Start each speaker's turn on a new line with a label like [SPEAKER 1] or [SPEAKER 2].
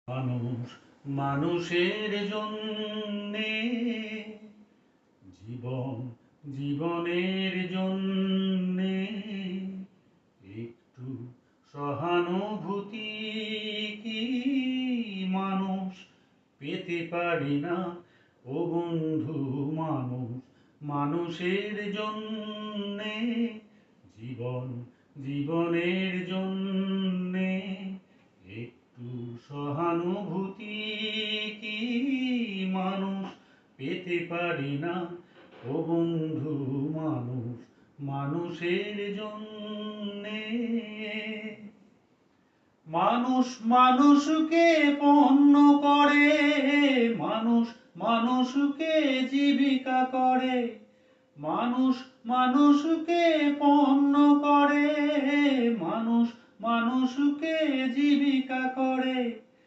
[SPEAKER 1] মানুষ মানুষের জন্যে, জীবন জীবনের জন্যে একটু সহানুভূতি কি মানুষ পেতে পারি না? ও বন্ধু, মানুষ মানুষের জন্যে, জীবন জীবনের জন্যে একটু সহানুভূতি কি মানুষ পেতে পারি না? ও বন্ধু, মানুষ মানুষের জন্যে। মানুষ মানুষকে পণ্য করে, মানুষ মানুষকে জীবিকা করে, মানুষ মানুষকে পণ্য করে, মানুষ মানুষকে জীবিকা করে।